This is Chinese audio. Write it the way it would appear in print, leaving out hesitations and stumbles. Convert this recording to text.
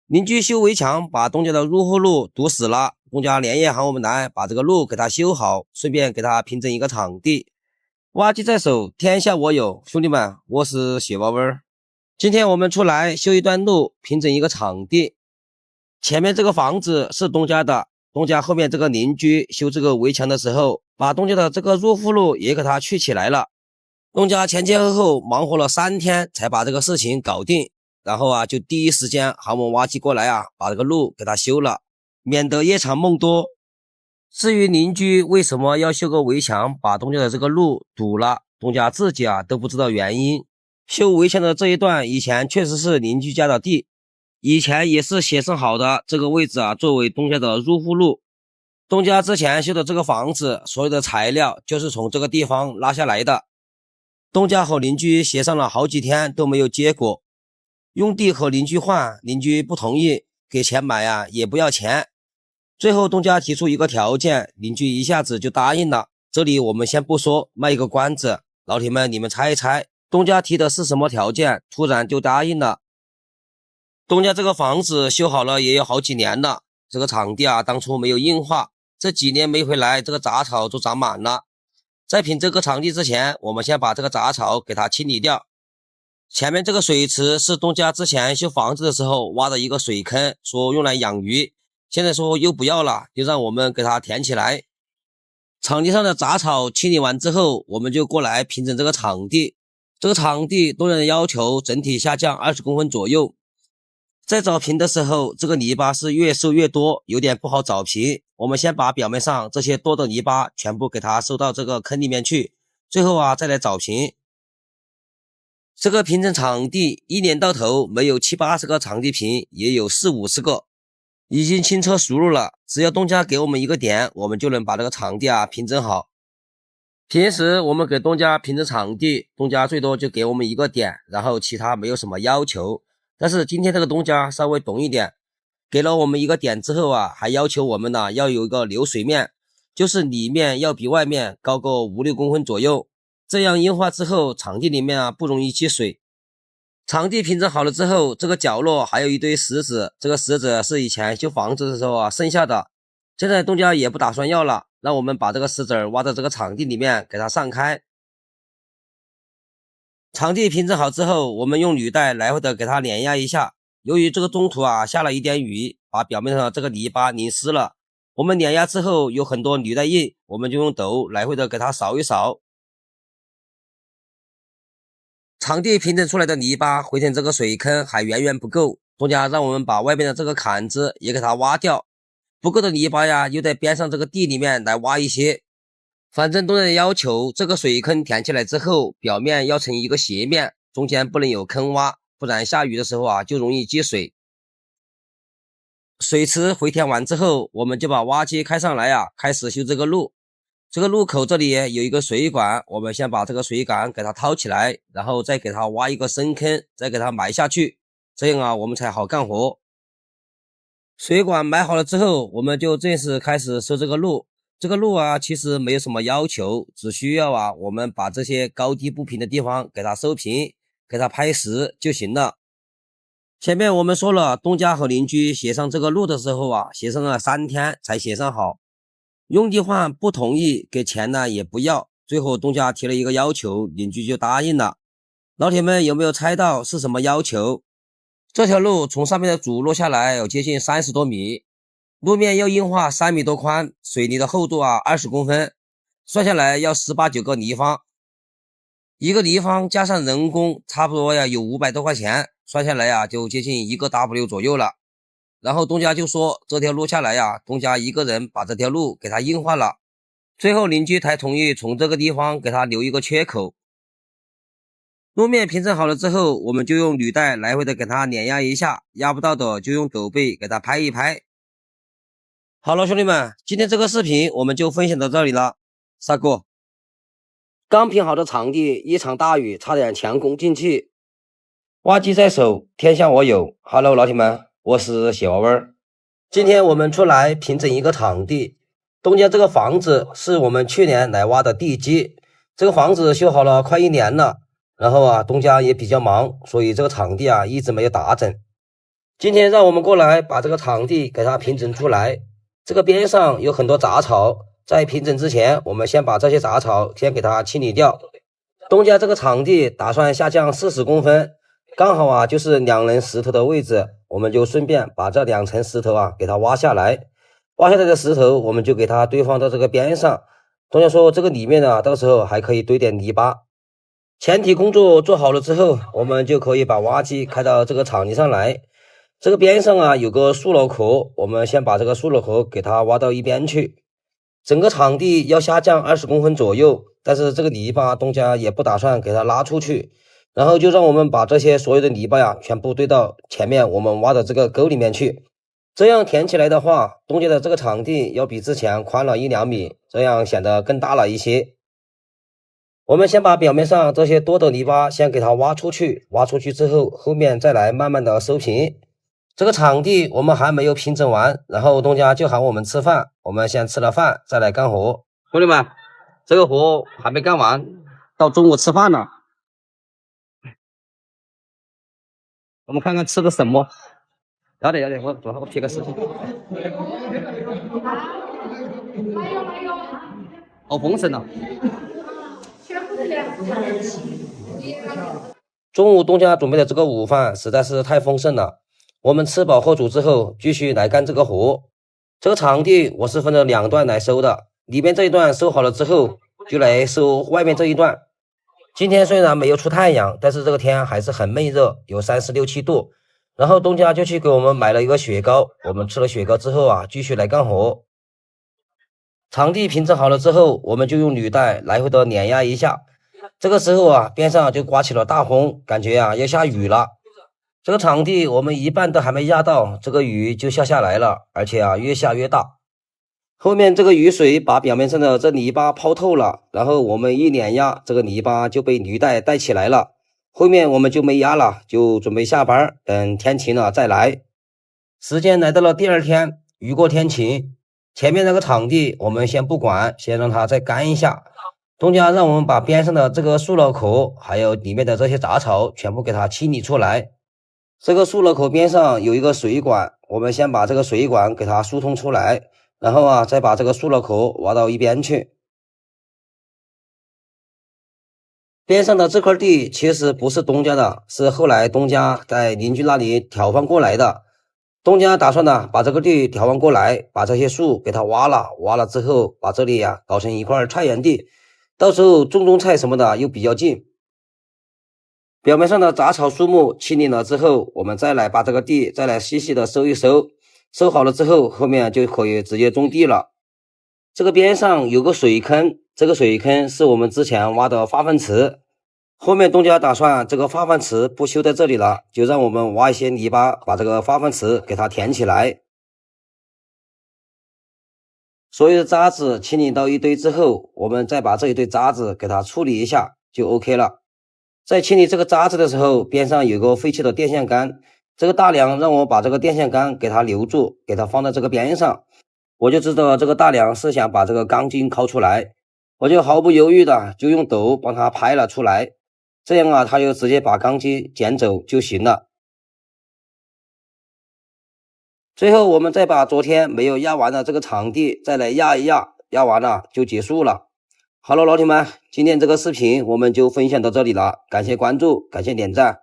邻居修围墙，把东家的入户路堵死了。东家连夜喊我们来把这个路给他修好，顺便给他平整一个场地。挖机在手，天下我有。兄弟们，我是雪包儿。今天我们出来修一段路，平整一个场地。前面这个房子是东家的，东家后面这个邻居修这个围墙的时候，把东家的这个入户路也给他去起来了。东家前前后后忙活了3天才把这个事情搞定。然后就第一时间喊我们挖机过来把这个路给他修了，免得夜长梦多。至于邻居为什么要修个围墙把东家的这个路堵了，东家自己都不知道原因。修围墙的这一段以前确实是邻居家的地，以前也是协商好的这个位置作为东家的入户路。东家之前修的这个房子，所有的材料就是从这个地方拉下来的。东家和邻居协商了好几天都没有结果。用地和邻居换，邻居不同意，给钱买也不要钱。最后东家提出一个条件，邻居一下子就答应了。这里我们先不说，卖一个关子，老铁们你们猜一猜，东家提的是什么条件，突然就答应了。东家这个房子修好了也有好几年了，这个场地当初没有硬化，这几年没回来，这个杂草都长满了。在平这个场地之前，我们先把这个杂草给它清理掉。前面这个水池是东家之前修房子的时候挖的一个水坑，说用来养鱼，现在说又不要了，就让我们给它填起来。场地上的杂草清理完之后，我们就过来平整这个场地。这个场地东人要求整体下降20公分左右。在找平的时候，这个泥巴是越收越多，有点不好找平。我们先把表面上这些多的泥巴全部给它收到这个坑里面去，最后再来找平。这个平整场地一年到头没有70-80个场地平，也有40-50个，已经轻车熟路了。只要东家给我们一个点，我们就能把这个场地平整好。平时我们给东家平整场地，东家最多就给我们一个点，然后其他没有什么要求。但是今天这个东家稍微懂一点，给了我们一个点之后还要求我们要有一个流水面，就是里面要比外面高个5-6公分左右。这样硬化之后，场地里面不容易积水。场地平整好了之后，这个角落还有一堆石子，这个石子是以前修房子的时候剩下的，现在东家也不打算要了，让我们把这个石子挖到这个场地里面给它散开。场地平整好之后，我们用履带来回的给它碾压一下。由于这个中途下了一点雨，把表面上的这个泥巴淋湿了，我们碾压之后有很多履带印，我们就用斗来回的给它扫一扫。场地平整出来的泥巴回填这个水坑还远远不够，东家让我们把外面的这个坎子也给它挖掉，不够的泥巴又在边上这个地里面来挖一些。反正东家的要求，这个水坑填起来之后，表面要成一个斜面，中间不能有坑洼，不然下雨的时候就容易积水。水池回填完之后，我们就把挖机开上来开始修这个路。这个路口这里有一个水管，我们先把这个水管给它掏起来，然后再给它挖一个深坑，再给它埋下去，这样我们才好干活。水管埋好了之后，我们就正式开始修这个路。这个路其实没有什么要求，只需要我们把这些高低不平的地方给它收平，给它拍实就行了。前面我们说了，东家和邻居协商这个路的时候协商了3天才协商好。用地换不同意，给钱也不要，最后东家提了一个要求，邻居就答应了。老铁们有没有猜到是什么要求？这条路从上面的主落下来有接近30多米，路面要硬化3米多宽，水泥的厚度20公分，算下来要18-19个立方，一个立方加上人工差不多有500多块钱，算下来就接近1个 W 左右了。然后东家就说这条路下来东家一个人把这条路给它硬化了，最后邻居才同意从这个地方给它留一个缺口。路面平整好了之后，我们就用履带来回的给它碾压一下，压不到的就用斗背给它拍一拍。好了兄弟们，今天这个视频我们就分享到这里了。杀过刚平好的场地，一场大雨差点强攻进去，挖机在手，天下我有。Hello 老铁们，我是雪娃娃。今天我们出来平整一个场地。东家这个房子是我们去年来挖的地基，这个房子修好了快1年了，然后东家也比较忙，所以这个场地一直没有打整。今天让我们过来把这个场地给它平整出来。这个边上有很多杂草，在平整之前，我们先把这些杂草先给它清理掉。东家这个场地打算下降40公分，刚好啊就是2人石头的位置，我们就顺便把这2层石头啊给它挖下来。挖下来的石头我们就给它堆放到这个边上。东家说这个里面呢，到时候还可以堆点泥巴。前提工作做好了之后，我们就可以把挖机开到这个场地上来。这个边上啊有个树脑壳，我们先把这个树脑壳给它挖到一边去。整个场地要下降20公分左右，但是这个泥巴东家也不打算给它拉出去，然后就让我们把这些所有的泥巴呀全部堆到前面我们挖的这个沟里面去。这样填起来的话，东家的这个场地要比之前宽了1-2米，这样显得更大了一些。我们先把表面上这些多的泥巴先给它挖出去，挖出去之后，后面再来慢慢的收平。这个场地我们还没有平整完，然后东家就喊我们吃饭，我们先吃了饭再来干活。兄弟们，这个活还没干完，到中午吃饭了。我们看看吃的什么。要得，我贴个视频。好丰盛啊！中午东家准备的这个午饭实在是太丰盛了。我们吃饱喝足之后，继续来干这个活。这个场地我是分了2段来收的，里面这一段收好了之后，就来收外面这一段。今天虽然没有出太阳，但是这个天还是很闷热，有36、7度。然后东家就去给我们买了一个雪糕，我们吃了雪糕之后啊，继续来干活。场地平整好了之后，我们就用履带来回的碾压一下。这个时候啊，边上就刮起了大风，感觉啊要下雨了。这个场地我们一半都还没压到，这个雨就下来了，而且啊越下越大。后面这个雨水把表面上的这泥巴泡透了，然后我们一碾压，这个泥巴就被履带带起来了。后面我们就没压了，就准备下班，等天晴了再来。时间来到了第2天，雨过天晴，前面那个场地我们先不管，先让它再干一下。东家让我们把边上的这个树脑壳还有里面的这些杂草全部给它清理出来。这个树脑壳边上有一个水管，我们先把这个水管给它疏通出来，然后啊再把这个树脑壳挖到一边去。边上的这块地其实不是东家的，是后来东家在邻居那里调换过来的。东家打算呢把这个地调换过来，把这些树给它挖了，挖了之后把这里呀搞成一块菜园地，到时候种菜什么的又比较近。表面上的杂草树木清理了之后，我们再来把这个地再来细细的收一收，收好了之后，后面就可以直接种地了。这个边上有个水坑，这个水坑是我们之前挖的化粪池，后面东家打算这个化粪池不修在这里了，就让我们挖一些泥巴，把这个化粪池给它填起来。所有的渣子清理到一堆之后，我们再把这一堆渣子给它处理一下就 OK 了。在清理这个渣子的时候，边上有个废弃的电线杆，这个大梁让我把这个电线杆给它留住，给它放在这个边上。我就知道这个大梁是想把这个钢筋抠出来，我就毫不犹豫的就用斗帮它拍了出来，这样啊，它就直接把钢筋捡走就行了。最后我们再把昨天没有压完的这个场地再来压一压，压完了就结束了。好了，老铁们，今天这个视频我们就分享到这里了，感谢关注，感谢点赞。